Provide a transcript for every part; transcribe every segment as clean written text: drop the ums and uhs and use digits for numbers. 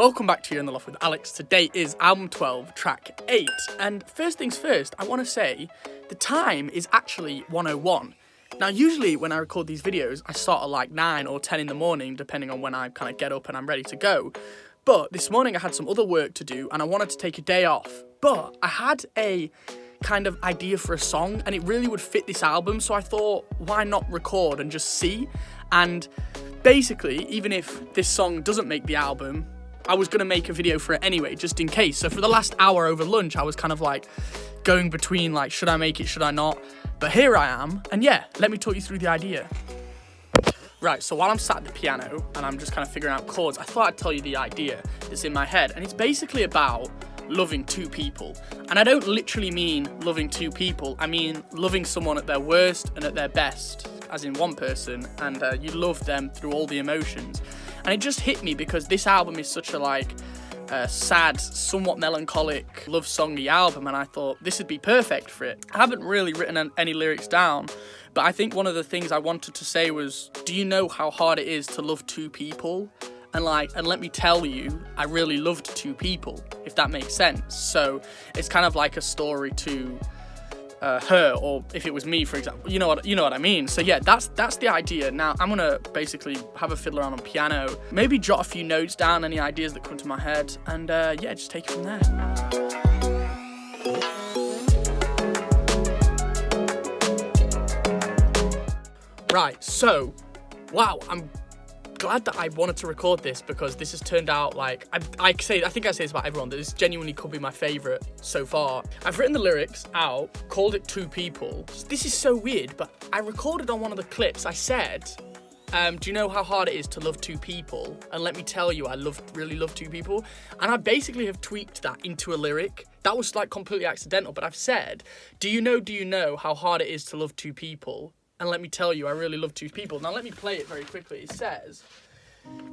Welcome back to You're in the Loft with Alex. Today is album 12, track 8. And first things first, I want to say the time is actually 1:01. Now, usually when I record these videos, I start at like 9 or 10 in the morning, depending on when I kind of get up and I'm ready to go. But this morning I had some other work to do and I wanted to take a day off. But I had a kind of idea for a song and it really would fit this album. So I thought, why not record and just see? And basically, even if this song doesn't make the album, I was going to make a video for it anyway, just in case. So for the last hour over lunch, I was kind of like going between like, should I make it, should I not? But here I am. And yeah, let me talk you through the idea. Right, so while I'm sat at the piano and I'm just kind of figuring out chords, I thought I'd tell you the idea that's in my head. And it's basically about loving two people. And I don't literally mean loving two people. I mean loving someone at their worst and at their best, as in one person, and you love them through all the emotions. And it just hit me because this album is such a sad, somewhat melancholic, love-songy album, and I thought this would be perfect for it. I haven't really written any lyrics down, but I think one of the things I wanted to say was, do you know how hard it is to love two people? And let me tell you, I really loved two people, if that makes sense. So it's kind of like a story to her, or if it was me, for example, you know what I mean. So yeah, that's the idea. Now I'm gonna basically have a fiddle around on piano, maybe jot a few notes down, any ideas that come to my head, and yeah, just take it from there. Right, so wow, I'm glad that I wanted to record this because this has turned out like, I think I say this about everyone, that this genuinely could be my favourite so far. I've written the lyrics out, called it Two People. This is so weird, but I recorded on one of the clips, I said, do you know how hard it is to love two people? And let me tell you, I really love two people. And I basically have tweaked that into a lyric. That was like completely accidental, but I've said, do you know how hard it is to love two people? And let me tell you, I really love two people. Now let me play it very quickly. It says,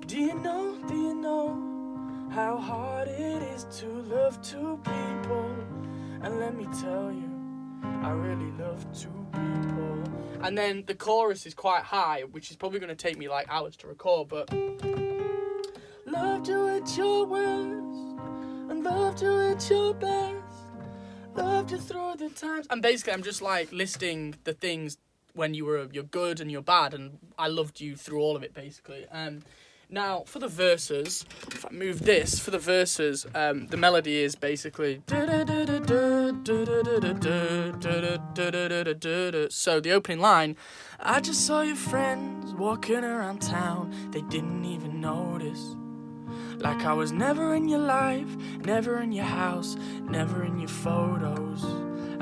do you know how hard it is to love two people? And let me tell you, I really love two people. And then the chorus is quite high, which is probably going to take me like hours to record, but loved you at your worst and loved you at your best, loved you through the times. And basically I'm just like listing the things when you're good and you're bad, and I loved you through all of it, basically. Now, for the verses, if I move this, for the verses, the melody is basically... So the opening line, I just saw your friends walking around town, they didn't even notice. Like I was never in your life, never in your house, never in your photos.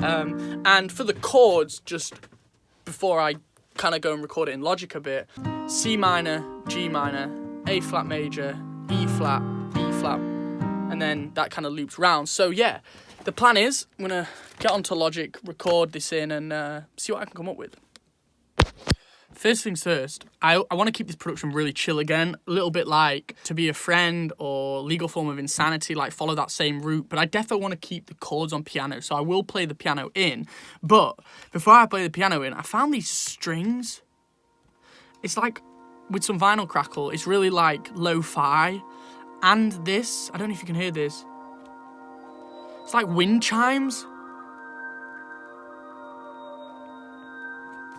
And for the chords, just... before I kind of go and record it in Logic a bit, C minor, G minor, A flat major, E flat, B flat, and then that kind of loops round. So yeah, the plan is I'm going to get onto Logic, record this in, and see what I can come up with. First things first, I want to keep this production really chill again, a little bit like To Be a Friend or Legal Form of Insanity, like follow that same route, but I definitely want to keep the chords on piano, so I will play the piano in. But before I play the piano in, I found these strings. It's like, with some vinyl crackle, it's really like lo-fi, and this, I don't know if you can hear this, it's like wind chimes.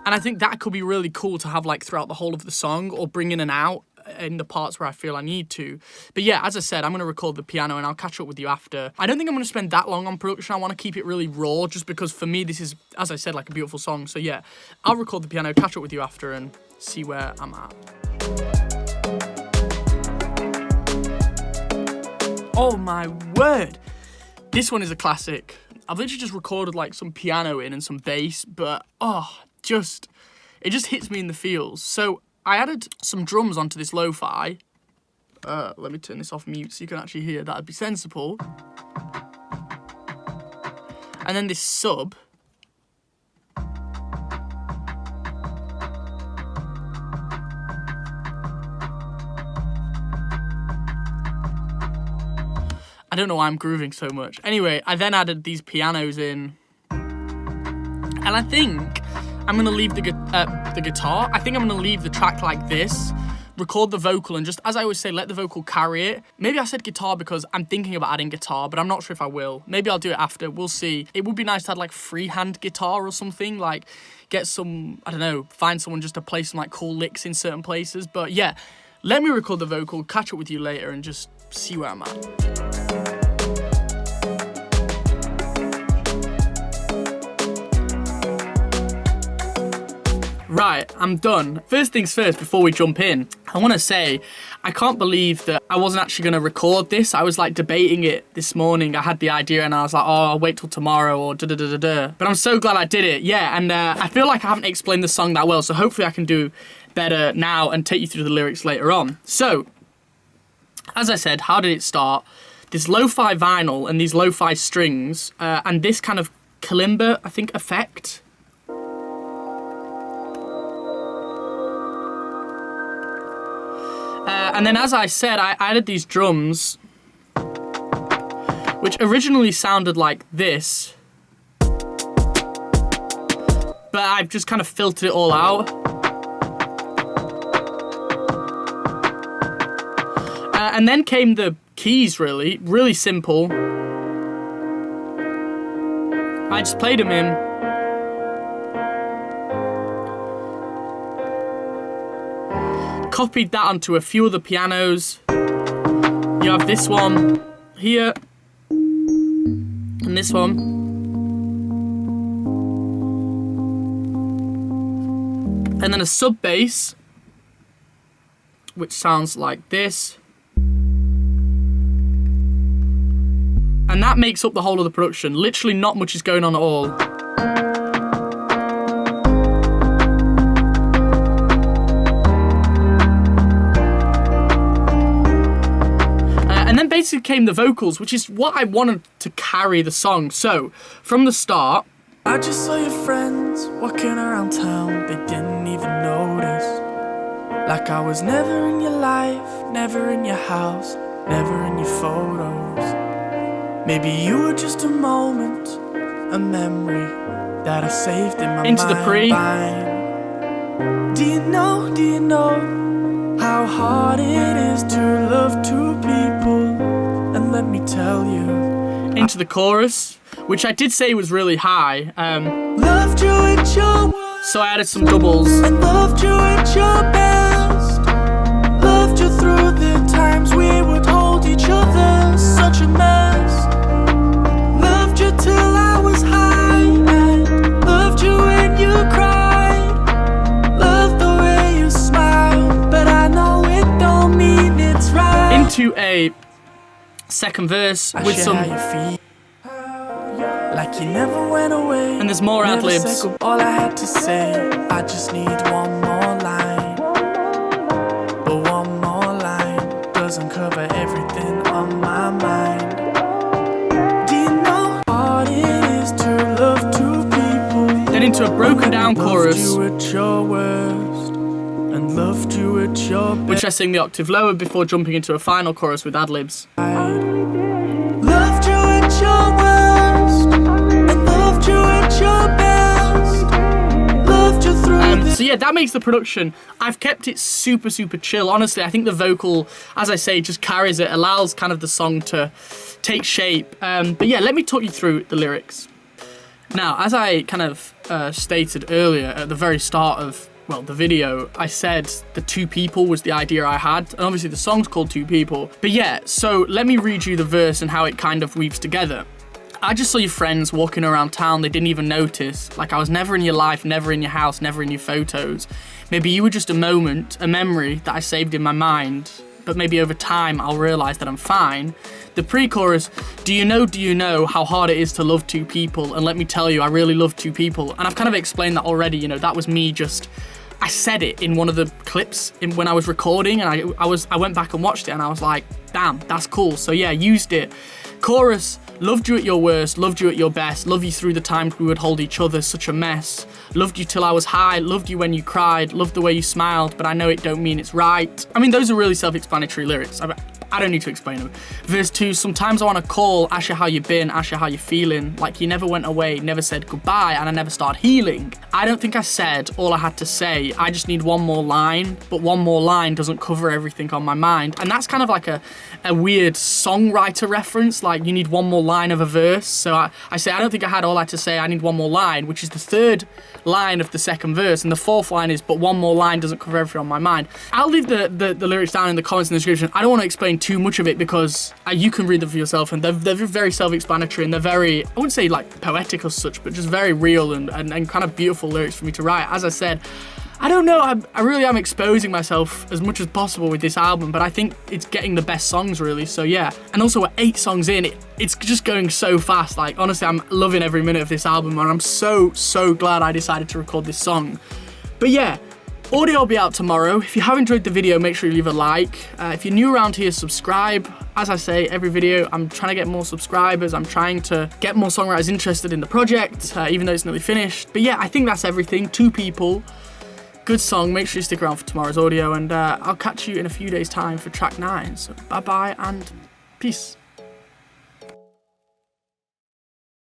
And I think that could be really cool to have like throughout the whole of the song, or bring in and out in the parts where I feel I need to. But yeah, as I said, I'm going to record the piano and I'll catch up with you after. I don't think I'm going to spend that long on production. I want to keep it really raw, just because for me this is, as I said, like a beautiful song. So yeah, I'll record the piano, catch up with you after, and see where I'm at. Oh my word! This one is a classic. I've literally just recorded like some piano in and some bass, but it just hits me in the feels. So I added some drums onto this lo-fi. Let me turn this off mute so you can actually hear. That'd be sensible. And then this sub. I don't know why I'm grooving so much. Anyway, I then added these pianos in. And I think I'm going to leave the guitar. I think I'm going to leave the track like this. record the vocal and just, as I always say, let the vocal carry it. Maybe I said guitar because I'm thinking about adding guitar, but I'm not sure if I will. Maybe I'll do it after, we'll see. It would be nice to add like freehand guitar or something, like get some, I don't know, find someone just to play some like cool licks in certain places. But yeah, let me record the vocal, catch up with you later and just see where I'm at. Right, I'm done. First things first, before we jump in, I want to say, I can't believe that I wasn't actually going to record this. I was like debating it this morning. I had the idea and I was like, oh, I'll wait till tomorrow or da-da-da-da-da. But I'm so glad I did it. Yeah, and I feel like I haven't explained the song that well, so hopefully I can do better now and take you through the lyrics later on. So, as I said, how did it start? This lo-fi vinyl and these lo-fi strings and this kind of kalimba, I think, effect. And then, as I said, I added these drums, which originally sounded like this, but I've just kind of filtered it all out. And then came the keys, really simple. I just played them in. Copied that onto a few other pianos. You have this one here, and this one. And then a sub bass, which sounds like this. And that makes up the whole of the production. Literally not much is going on at all. And then basically came the vocals, which is what I wanted to carry the song. So, from the start, I just saw your friends walking around town, they didn't even notice. Like I was never in your life, never in your house, never in your photos. Maybe you were just a moment, a memory that I saved in my into the pre. Do you know how hard it is to love two people? And let me tell you, Into the chorus, which I did say was really high. loved you at your worst, So I added some doubles. and loved you at your best. Loved you through the times we would hold each other, such a mess. Loved you till I was high, and loved you when you cried. Loved the way you smiled, but I know it don't mean it's right. Into a second verse I with share some, how you feel, like you never went away. and there's more Never ad-libs. said goodbye. All I had to say, I just need one more line. But one more line doesn't cover everything on my mind. Do you know how hard it is to love two people? Then into a broken down chorus, Loved you at your worst, and loved you at your best. which I sing the octave lower before jumping into a final chorus with ad-libs. Loved you at your worst, and loved you at your best. Loved you through So yeah, that makes the production. I've kept it super chill. Honestly, I think the vocal, as I say, just carries it, allows kind of the song to take shape. But yeah, let me talk you through the lyrics. Now, as I kind of stated earlier at the very start of, well, the video, I said the two people was the idea I had, and obviously the song's called Two People. But yeah, so let me read you the verse and how it kind of weaves together. I just saw your friends walking around town, they didn't even notice. Like I was never in your life, never in your house, never in your photos. Maybe you were just a moment, a memory that I saved in my mind. But maybe over time I'll realise that I'm fine. The pre-chorus, do you know how hard it is to love two people? And let me tell you, I really love two people. And I've kind of explained that already, you know, that was me just, I said it in one of the clips when I was recording, and I went back and watched it and I was like, damn, that's cool. So yeah, used it. Chorus, loved you at your worst, loved you at your best, love you through the times we would hold each other, such a mess. Loved you till I was high, loved you when you cried, loved the way you smiled, but I know it don't mean it's right. I mean, those are really self-explanatory lyrics. I don't need to explain them. Verse 2, sometimes I want to call, Asher, how you been? Asher, how you feeling? Like you never went away, never said goodbye, and I never started healing. I don't think I said all I had to say. I just need one more line, but one more line doesn't cover everything on my mind. And that's kind of like a weird songwriter reference, like you need one more line of a verse. So I say, I don't think I had all I had to say, I need one more line, which is the third line of the second verse, and the fourth line is, but one more line doesn't cover everything on my mind. I'll leave the lyrics down in the comments in the description. I don't want to explain too much of it because you can read them for yourself, and they're very self-explanatory, and they're very, I wouldn't say like poetic or such, but just very real and kind of beautiful lyrics for me to write. As I said, I don't know, I really am exposing myself as much as possible with this album, but I think it's getting the best songs really, so yeah. And also we're 8 songs in, it's just going so fast. Like honestly, I'm loving every minute of this album, and I'm so glad I decided to record this song. But yeah, audio will be out tomorrow. If you have enjoyed the video, make sure you leave a like. If you're new around here, subscribe. As I say, every video, I'm trying to get more subscribers. I'm trying to get more songwriters interested in the project, even though it's nearly finished. But yeah, I think that's everything. 2 people. Good song. Make sure you stick around for tomorrow's audio, and I'll catch you in a few days' time for track 9. So bye-bye and peace.